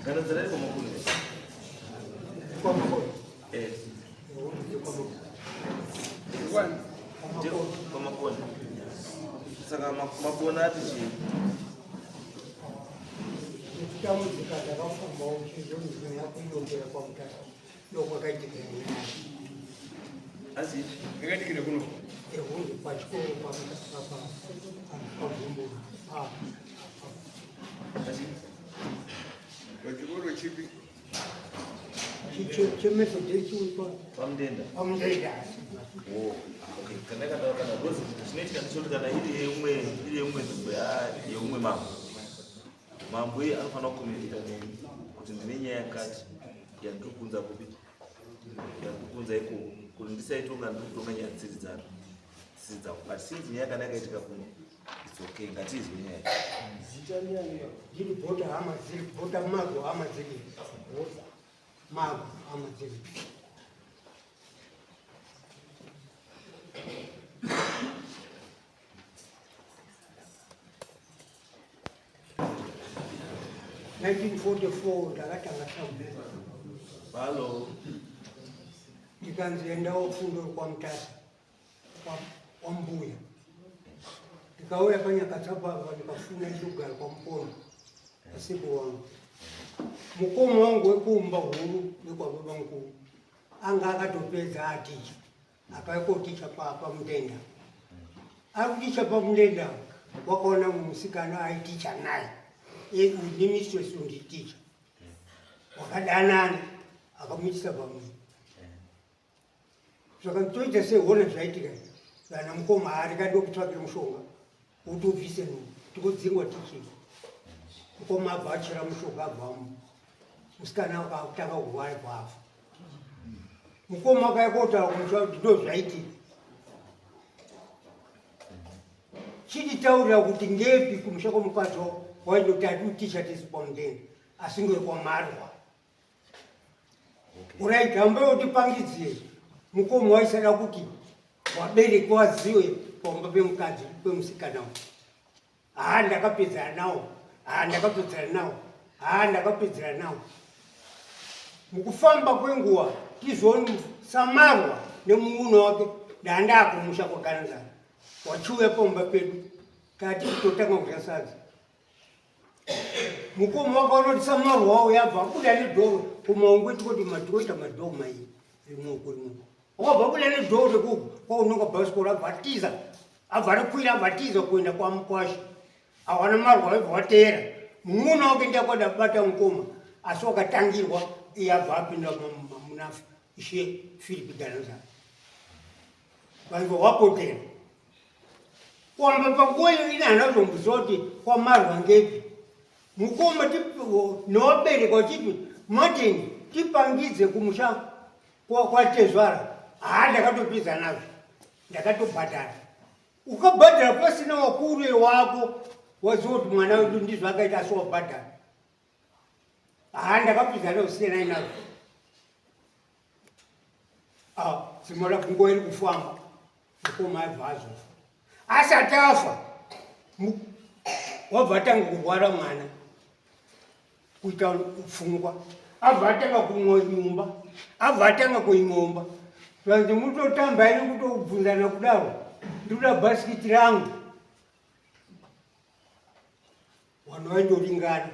Kana zalali kwa makuni. Kwa makuni. Kwa makuni. Saka makuni ati chi. Kitamu zikata kafa mauchizo ni hapo yongera kwa mtaka. Yoko kaiti kwenye. Asi, ngati kile kuno. Huyu kwa chukua kwa mtaka hapa. Kwa bumbu. asi. Wachikoro chipi. Chemethodichi ulipo. Pamdenda. Pamdenda. Oh, okay. Kanaka kana dozi sineti kana shoti kana ile umwe ya umwe mambo hii alifana kukomenta nini kuti ndinenya yakati yandukunza kubi yandukunza iko kulindisa itonga ndukutonga nyatsiri dzaro sidza but since nyaka nakaitika kuno it's okay ngati izwe nyaya Zitani zili bota ama zili bota mago ama zili bota mago ama zili 1944 ndakatanga sabu. Halo. Ndikanzienda ufundo kwa mtasa kwa mbuya. Ndikauya panyakatsapa ndikafuna chugara kwa mkono. Asiku wangu. Mukomo wangu wekumba huru nekwa baba mkuu. Anga akatopedza aticha. Akaiko ticha pa mtenda. Akuticha pa mtenda wakaona musikana aiticha naye. Nimistress unditicha. Wakadanana akamuchisa pamwe. Saka ntoita seona zvaitika. Kana mukoma ari kadokutsvakira mushonga. Utobvise no. Tikodzingwa tichi. Mukoma abvachira mushonga abvamu. Musikana akatanga kurwara kwafa. Mukoma akaikota kumutsvaka ndo zvaitika. Chititaurira kuti ngepi kumushaka mukadzi waindotatu t-shirt isipomdeni asingwe kwa marwa. Urai gambe utipangidziye mukomo waisada kuti wabereki waziwe pomba pemukadzi pemusikana. Ndakapedzera nawo. Ndakapedzera nawo. Mukufamba kwenguwa tizoni samarwa nemuuno wake danda kumusha kwakanzana. Wachuya pomba pedu kati kutotanga kusasadza. Mukomo wakaona samarwa wawo yabva kuda nedhoro kumaongwe tikoti madhota madhoma iyi rimwe. Wakabva kuda nedhoro kuku kwaunonga bhasikoro abvatiza. Abvarikwira abvatiza kuenda kwa mukwashi. Awana marwa wabva watera. Mumuno wake ndakwada bata mukoma asi wakatangirwa iyabva apinda munafu ishe Philip Ganza. Vanhu wapotera. Kwamba pakuyo ina anazomuzoti kwa marwa ngepi. Mukoma tipo nobere kwa chipi Martin tipangidze kumusha kwa tezwara. Ndakatopidza nazvo. Ndakatobhadhara. Ukabhadhara pasina wakuru wako wazoti mwana wedu ndizvo akaita asi wabhadhara. Ndakapidza nazvo sina inazvo. Simoda kungoeri kufamba. Mukoma aibva azofa. Asati afa. Wabva atanga kurwara mwana. Kuita pfungwa. Abva atanga kumwa nyumba. Abva atanga kuing'omba. Vanzi mutotamba iri kutobvunzana kudaro. Ndikuda bhasikiti rangu. Vanhu vaitoringana.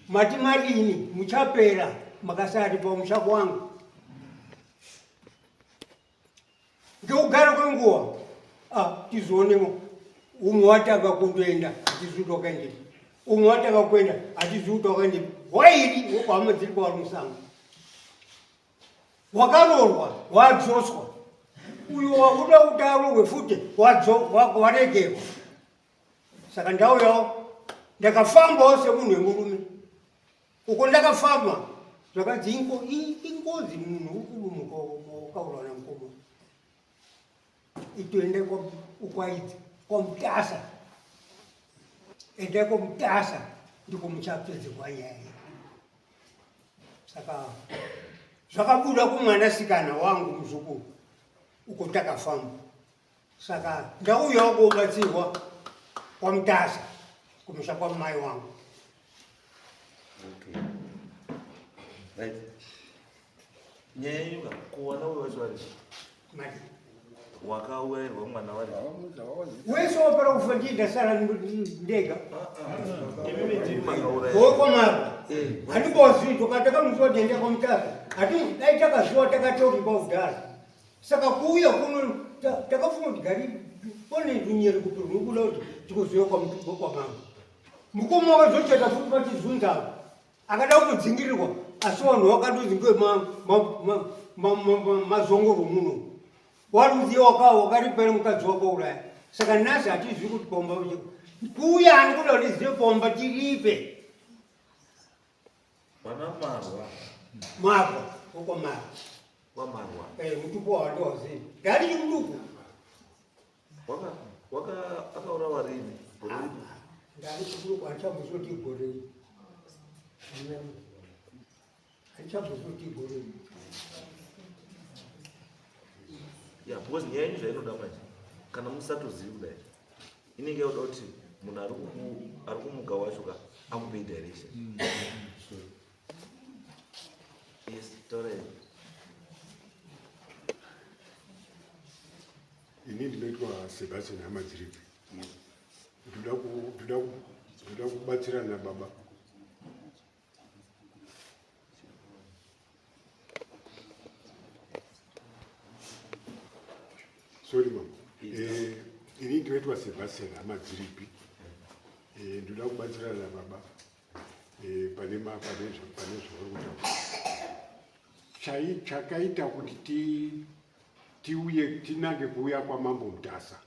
Mati madini muchapera makasati pamusha wangu. Ngekugara kwenguwa. Tizoonemo. Umwe watanga kundoenda atizutoka ndipi. Umwe watanga kuenda atizutoka ndipi. Wairi wokwama dziri kwa musango. Wakarorwa wadzoswa. Uyo wakuda kutaro wefuti waregerwa. Saka ndauyawo ndakafambawo semunhu wemurume. Uko ndakafamba zvakadzi ingozi munhu ukumuka ukaurwa namukoma. Itoende ukwaidzi kwamutasa. Ende kwamutasa ndiko muchapedzerwa iyayi. Saka zvakabuda kumwanasikana wangu muzukuru uko takafamba. Saka ndauyawo kubatsirwa kwamutasa kumusha kwamai wangu. Okay. right nyaya yenyu kuwana uyo wacho vari mati wakaurairwa mwana vari wese wapera kufa ndidasara ndega imimi ndimi makaurairwa wokomaro handikozivi tokatakamusiwa tende kwamutazi hati dai takaziva takatoripa kudhara saka kuuya kuno takafunga kuti gari one dunyeri kuti rikuda kuti tikuziva kwamambo mukoma wakazochata futi pachizunzavo akada kudzingirirwa asi vanhu vakatodzingiwe mazongoro muno waruziva wakaripere mukadzi wakauraya saka nhasi hatizivi kuti pomba kuuya ani kuda kuti zive pomba tiripe vana marwa marwa wokomarwa wamarwa mutupo wawandowazivi gari chimuduku akaura warini ndari chiduku handichabvuzoti gorei handichabvuzoti gorei ya because nyaya yenyu zvainoda manje kana musatozivi kudai inenge yoda kuti munhu ari kumuga wacho ka akupei direction yes taurei ini ndinoitwa Sebastian Hamadziripi ndoda kubatsirana nababa sorry mama ini ndinoitwa Sebastian Hamadziripi ndoda kubatsirana nababa pane zvauri kutaura chakaita kuti tiuye tinange kuuya kwamambo Mutasa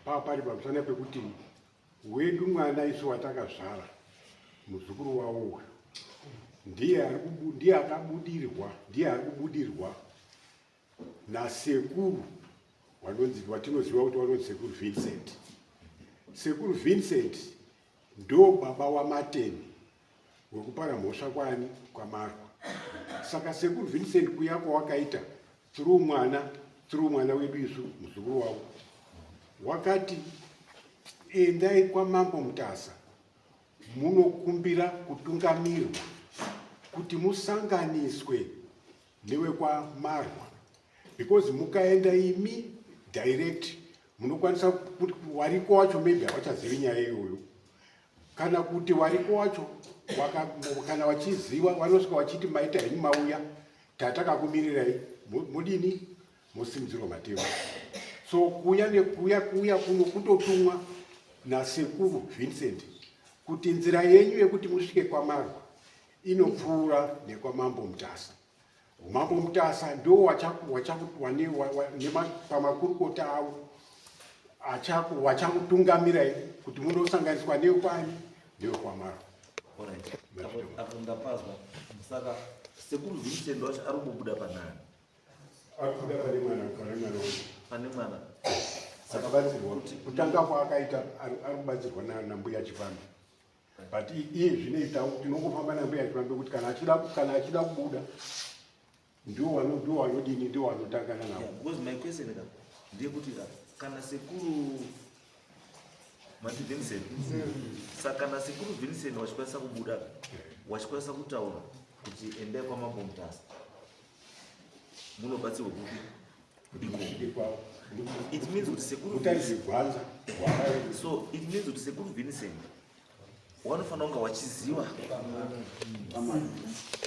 pari pamusana pekuti wedu mwana isu watakazvara muzukuru wawo uyu ndiye ari kubudirwa nasekuru watinoziva kuti wanonzi sekuru Vincent. Sekuru Vincent ndo baba waMateni wekupara mhosva kwani kwaMarwa. Saka sekuru Vincent kuya kwawakaita through mwana wedu isu muzukuru wawo wakati endai kwamambo Mutasa munokumbira kutungamirwa kuti musanganiswe newekwaMarwa, because mukaenda imi direct munokwanisa kuti wariko wacho maybe havachazivi nyaya iyoyo, kana kuti wariko wacho kana wachiziva vanosvika vachiti maita henyu mauya tatakakumirirai mudini musimudzirwa matemo. So kuya kuno kutotumwa nasekuru Vincent kuti nzira yenyu yekuti musvike kwaMarwa inopfuura nekwamambo Mutasa. Mambo Mutasa ndo pamakurukota avo vachakutungamirai kuti munosanganiswa newekwani newekwaMarwa. apo ndapazwa. Saka sekuru Vincent wacho ari kubuda panani? Arikubuda pane mwana sakabatsirwa kutanga kwaakaita ari kubatsirwa nambuya Chipambi, but iye zvinoita tinongofamba nambuya Chipambi kuti kana achida kubuda ndio wanodini ndio wanotangana navo. Because my question is ndeyekuti kana sekuru Mati Vincent saka kana sekuru Vincent wachikwanisa kubuda wachikwanisa kutaura kuti endai kwamambo Mutasa munobatsirwa kupi? It means kuti sekuru so it means kuti sekuru Vincent wanofanira kunge wachiziva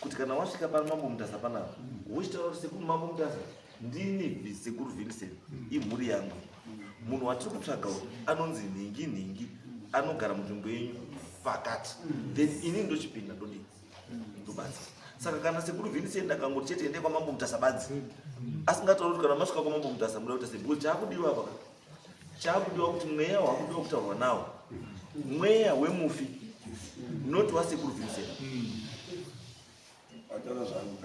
kuti kana wasvika pana mambo Mutasa panapa wochitaura kuti sekuru mambo Mutasa ndini sekuru Vincent imhuri yangu, munhu watiri kutsvaga anonzi Ningi anogara munzvimbo yenyu pakati, then ini ndochipinda ndobatsira. Saka kana sekuru Vincent akangoti chete endai kwamambo Mutasa badzi asingatauri kuti kana masvika kwamambo Mutasa muda kuita sebhuku chaakudiwa apa chaakudiwa kuti mweya waakudiwa kutaurwa nawo mweya wemufi, not wasekuru Vincent.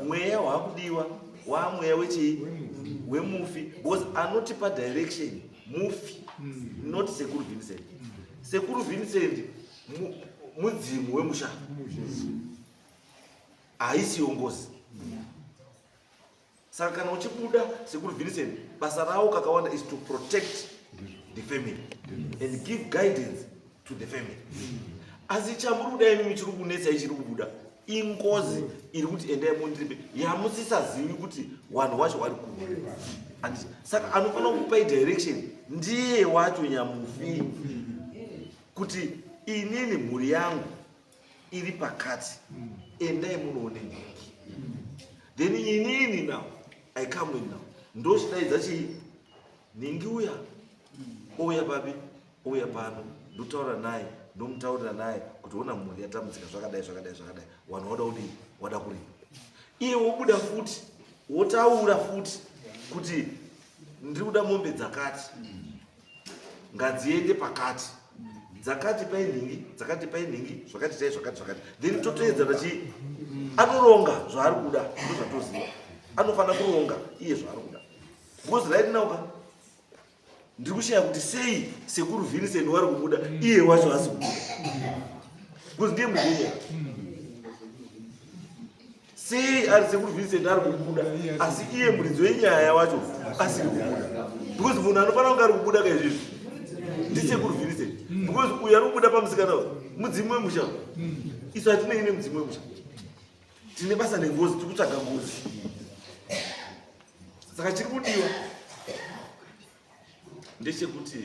Mweya waakudiwa wamweya wemufi, because anotipa direction mufi, not sekuru Vincent. Sekuru Vincent mudzimu wemusha haisiyongozi. Saka kana uchibuda sekuru Vincent basa rawo kakawanda is to protect the family and give guidance to the family. Asi chamuri kudai mimi chiri kunetsa ichiri kubuda ingozi iri kuti endai mundiripe yamusisazivi kuti wanhu wacho wari kure. Saka anofanira kupai direction ndiye wacho nyamufi kuti inini mhuri yangu iri pakati, endai munoone nhingi. Then inini now I come in now ndochidaidza chii nhingi uya ouya papi ouya pano ndotaura naye ndomutaurira naye kuti ona mhuri yatambudzika zvakadai zvakadai zvakadai, wanhu wada kudii, wada kuripa. Iye wobuda futi wotaura futi kuti ndiri kuda mombe dzakati ngadziende pakati, dzakati pai nhingi, dzakati pai nhingi, zvakati chai zvakati zvakati. Then totoedzana chii, anoronga zvaari kuda, ndozvatoziva anofanira kuronga iye zvaari kuda. Because right now ndiri kushaya kuti sei sekuru Vincent wari kubuda iye wacho asi kubuda, because ndiye mugenya. Sei ari sekuru Vincent ari kubuda asi iye muridzi wenyaya wacho asiri kubuda, because munhu anofanira kunge ari kubuda kaizvizvi ndisekuru Vincent, because uyu ari kubuda pamusikana mudzimu wemusha. Isu hatinei nemudzimu wemusha, tine basa nengozi, tiri kutsvaga ngozi. Saka chiri kudiwa ndechekuti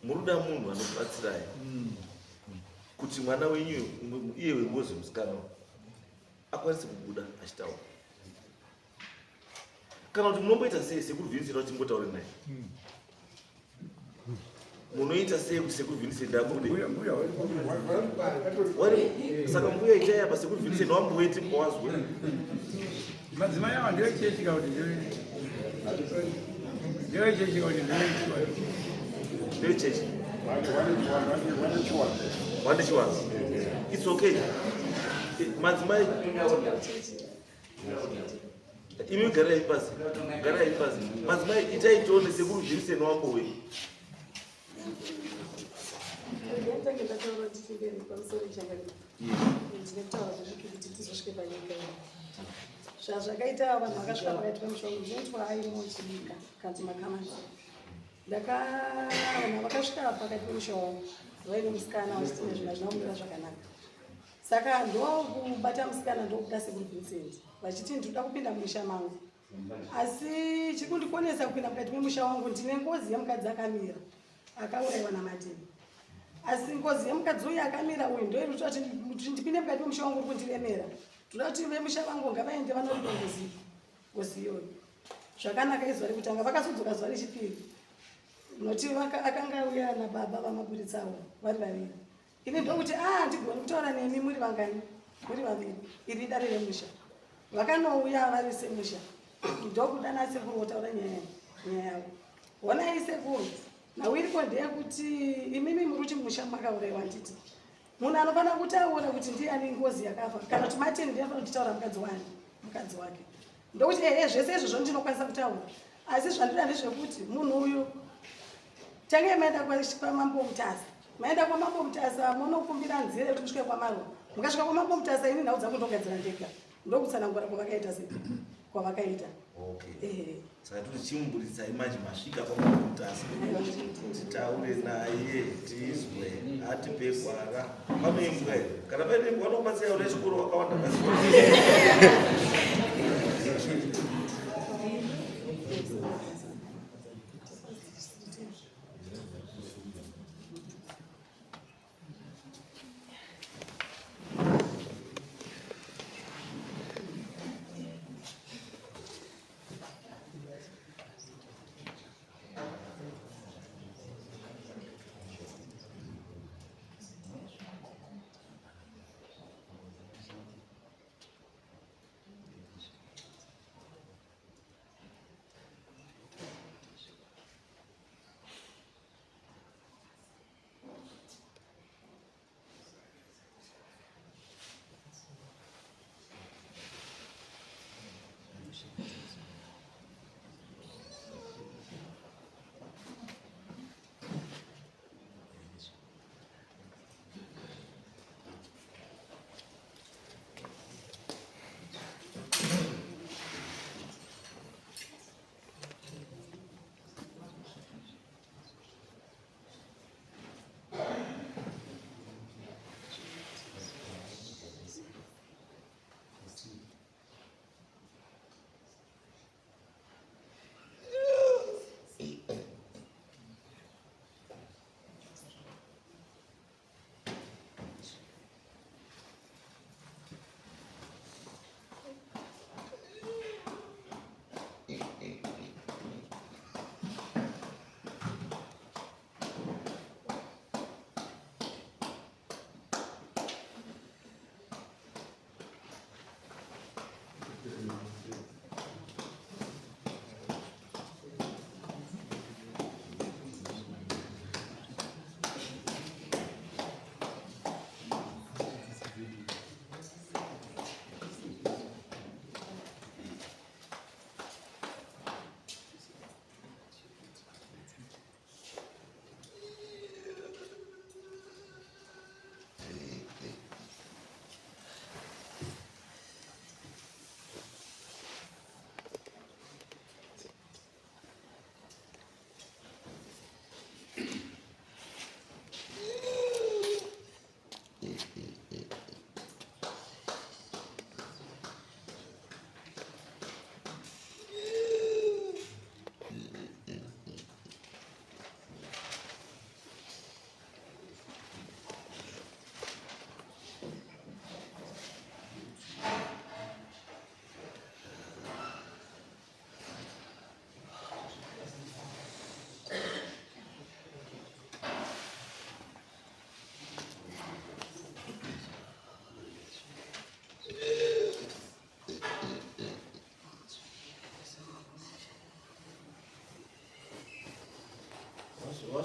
muruda munhu anokubatsirai kuti mwana wenyu iye wengozi musikana akwanise kubuda achitaura. Kana kuti munomboita sei sekuru Vincent wachimbotaure naye, munoita sei kuti sekuru Vincent abude? Saka mbuya itai apa sekuru Vincent wamboiti kwazwe madzimai ava ndevechechi kuti ndevechechi kuti ndevechechi wandechiwana. It's okay. Madzimai imi garai pasi, garai pasi. Madzimai itai tione sekuru Vincent wambowe. Zvazvakaita vanhu vakasvika pakaitwa mushonga zvinoitwa aimochibika kanzi makamani. Vanhu vakasvika pakaitwa mushonga vaine musikana wachitine zvinhu zvinomira zvakanaka. Saka ndokubata musikana ndokuda sekuru Vincent vachiti ndinoda kupinda mumusha mangu, asi chiri kundikonesa kupinda mukati memusha wangu ndine ngozi yemukadzi akamira akaurayiwa namatini. Asi ngozi yemukadzi uyu akamira uyu ndo iri kuti ndipinde mukati memusha wangu uri kundiremera. Toda kuti vemusha vangu ngavaende vanoripa ngozi iyoyo. Zvakanaka izuva rekutanga vakazodzoka zuva rechipiri noti akanga auya nababa vamaburitsawo vari vaviri. Ini ndokuti ndigoni kutaura nemi muri vangani, muri vaviri, iri idare remusha. Vakanouya vari semusha ndokudana sekuru wotaura nyaya yavo. Honai sekuru, nhau iripo ndeyekuti imimi muri kuchimusha makaurayiwa nditi. Munhu anofanira kutaura kuti ndiani ngozi yakafa, kana kuti matini ndiye anofanira kutaura mukadzi wake. Ndokuti zvese izvozvo ndinokwanisa kutaura, asi zvandinoda ndezvekuti munhu uyu tange maenda kwamambo Mutasa, maenda kwamambo Mutasa munokumbira nzira kuti musvike kwaMarwa, mukasvika kwamambo Mutasa ini nhau dzangu ndogadzira ndega, ndokutsanangura kwavakaita kwavakaita. Saka toti chimumburisai manje masvika kwamambo Mutasa titaure naye tizwe atipe gwara. Panoimbwa here, kana paine imbwa vanokubatsira uri chikoro wakawanda basi.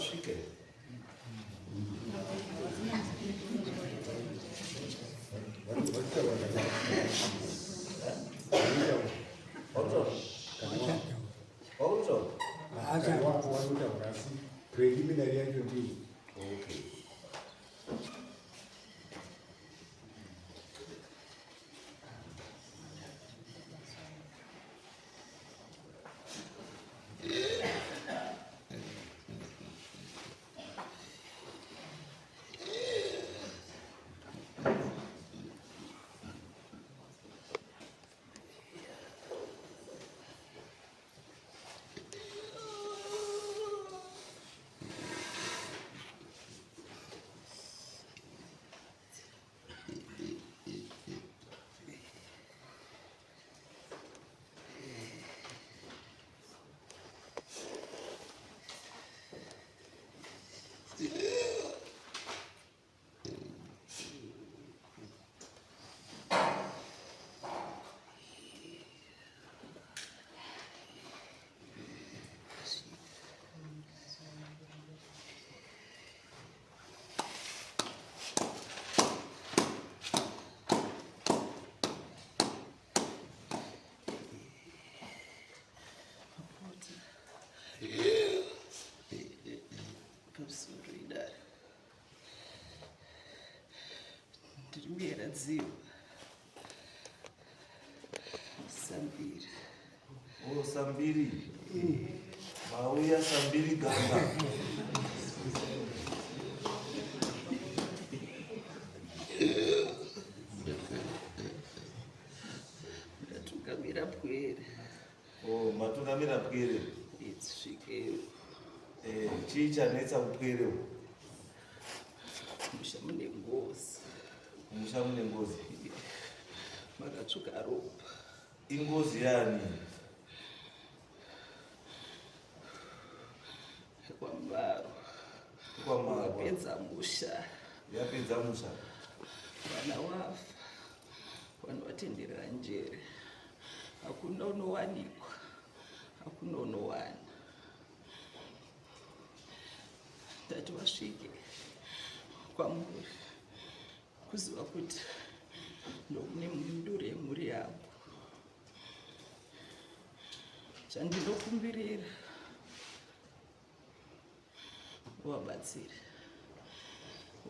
vasvike Wanotaura asi preliminary yacho ndii. okay. Ziwa Sambiri. Oh, Sambiri. Mauya Sambiri ganga. Ndatungamira Pwere. Oh, matungamira Pwere. Itsvikeyo. Chii chanetsa Pwere? Musha mune ngozi. Musha mune ngozi. Makatsvuka ropa. Ingozi yani? Kwamaro. Yapedza musha. Yapedza musha. Vana wafa. Vanhu vatenderera njere. Hakuna unowanikwa. Hakuna unowana. Ndati vasvike kwamuri kuziva kuti ndokune mhinduro yemhuri yangu. Chandinokumbirira wabatsire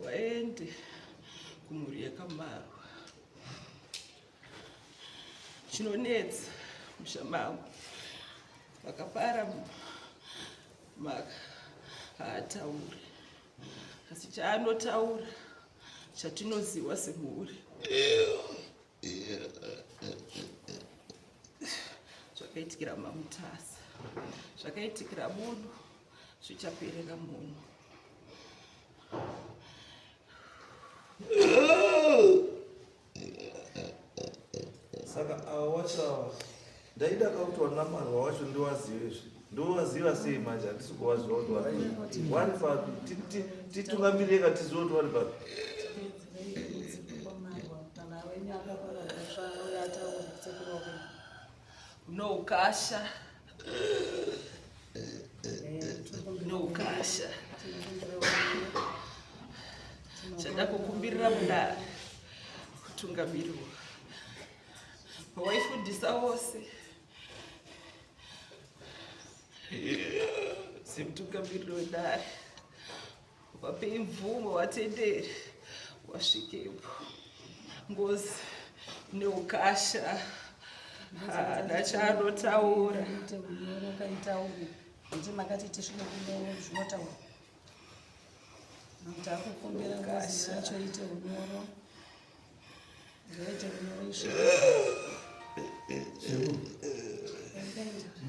waende kumhuri yakamarwa. Chinonetsa musha mangu vakapara maka haatauri, asi chaanotaura chatinoziva semhuri zvakaitikira mamutasa, zvakaitikira munhu zvichaperera munhu. Saka awacho ndaida kuti wanamarwa wacho ndiwazive izvi. Ndowaziva sei manje? Handisi kuwaziva kuti wari papi. Titungamirire tizive kuti wari papi. Noukasha chandakukumbirira mudare kutungamirwa waifundisa wose semutungamiriro wedare. Wapei mvumo, watendere, wasvikepo. Ngozi neukasha ndachaanotaura kuti makati tisvike kunyoro zvinotaura kuti akukumbira ngozi yacho ite unyoro ngaite unyoro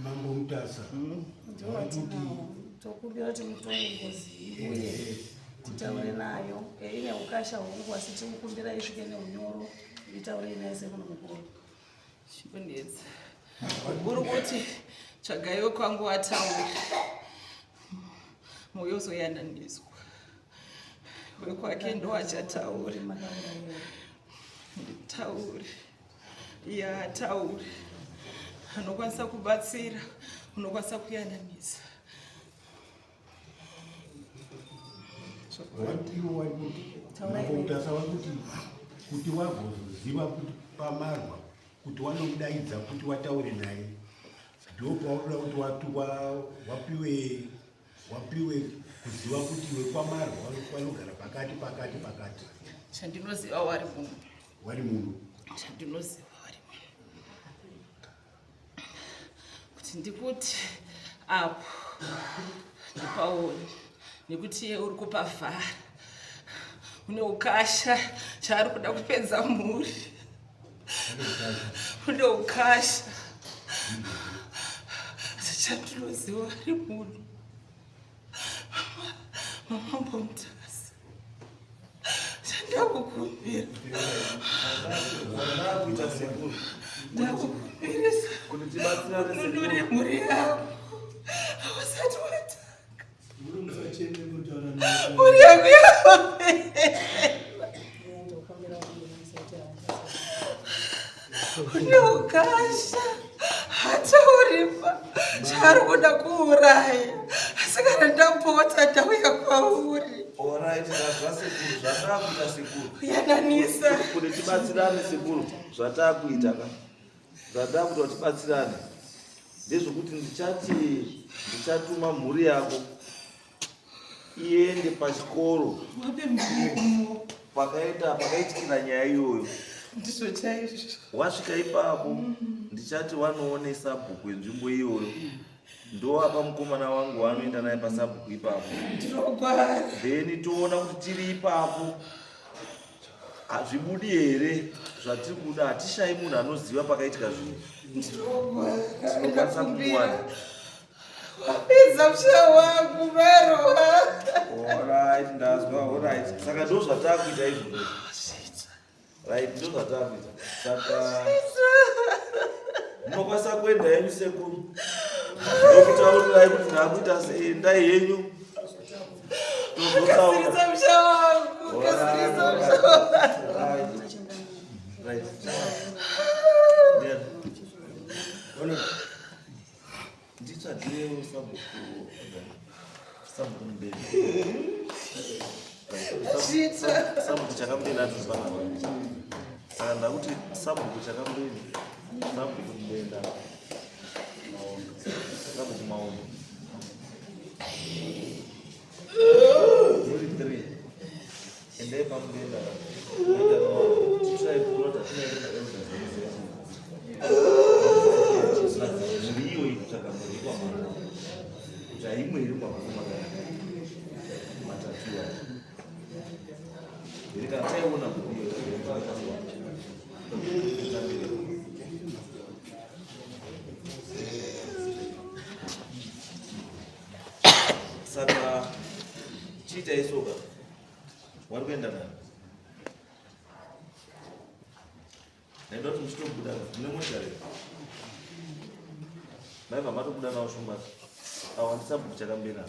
Mambo mutasa tokumbira kuti mutore ngozi uye titaure nayo ine ukasha hwangu, asi tikukumbira isvike neunyoro itaure naye sekuno mukuru. Chinonetsa uri kuti tsvagaiwe kwangu wataura mwoyo uzoyananiswa. Wekwake ndo achataura, nditaure iye ataure. Anokwanisa kubatsira, unokwanisa kuyananisa. watiwa utasawa kuti wagoziva kuti pamarwa kuti wanomudaidza kuti wataure naye ndo paunoda kuti wapiwe kuziva kuti iwe kwamarwa wanogara pakati. Chandinoziva wari munhu. Chandinoziva wari munhu. Kuti ndikuti apo ndipaoni nekuti iye uri kupavhara. Une ukasha chaari kuda kupedza mhuri. Une ukasha. Chandinoziva wari munhu. Mambo Mutakazi. Chandakukumbira. Ndakukumbirisa. Nunure mhuri yako. Hausati watanga. Mhuri yangu yapera. Une ukasha. Hatauripa. Chaari kuda kuuraya. Asi kana ndapota ndauya kwauri. Alright, zvasekuru zvatakuita sekuru. Yananisa. Kuti tibatsirane sekuru zvatakuita ka. Zvatakuita kuti tibatsirane. Ndezvokuti ndichatuma mhuri yako iende pachikoro. Pakaitikira nyaya iyoyo. Ndizvo chaizvo. Wasvika ipapo ndichati wanoonesa bhuku yenzvimbo iyoyo. Ndo apa mukomana wangu wanoenda naye pasabhuku ipapo. Then toona kuti tiri ipapo hazvibudi here zvatiri kuda. Hatishai munhu anoziva pakaitika zvinhu. Tinokwanisa kumuwana. Wapedza musha wangu Maroha. Alright, ndazwa. Alright, saka ndo zvatakuita izvozvo. Right, ndo zvatakuita. Saka munokwanisa kuenda henyu sekuru. Ndokutaurirai kuti ndakuita endai henyu. Kasirisa musha wangu. Kasirisa musha wangu. Right. Nditsvagirewo sabhuku mberi. Sabhuku chakamberi atizipana. Saka ndakuti sabhuku chakamberi. Sabhuku mberi. Sabhuku maondo. Muri 3. Endai pamberi. Try kulota tinaenda ndiyo ikuchakamberi kwa mwana. Chaimwe iri kwa mwana. Matatiwa. Ndikataiona ndiyo. Saka chiita isoka. Wari kuenda nani? Naenda kuti muchitobuda nemotare. Naiva matobuda nawo shumbati. Awa ndisabhuku chakamberi.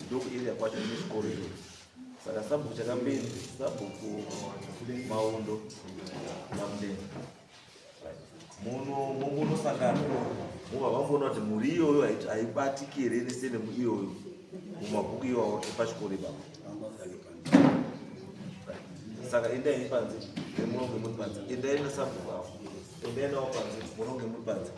Ndoko area kwacho nechikoro ichocho. Saka sabhuku chakamberi, sabhuku maondo namudenga. Munosangana. Mubva mamboona kuti mhuri iyoyo haibatiki here nesendemu iyoyo mumabhuku iwawo epachikoro ipapo. Saka endai panze munonge muri panze. Endai nesabhuku avo. Endai nawo panze munonge muri panze.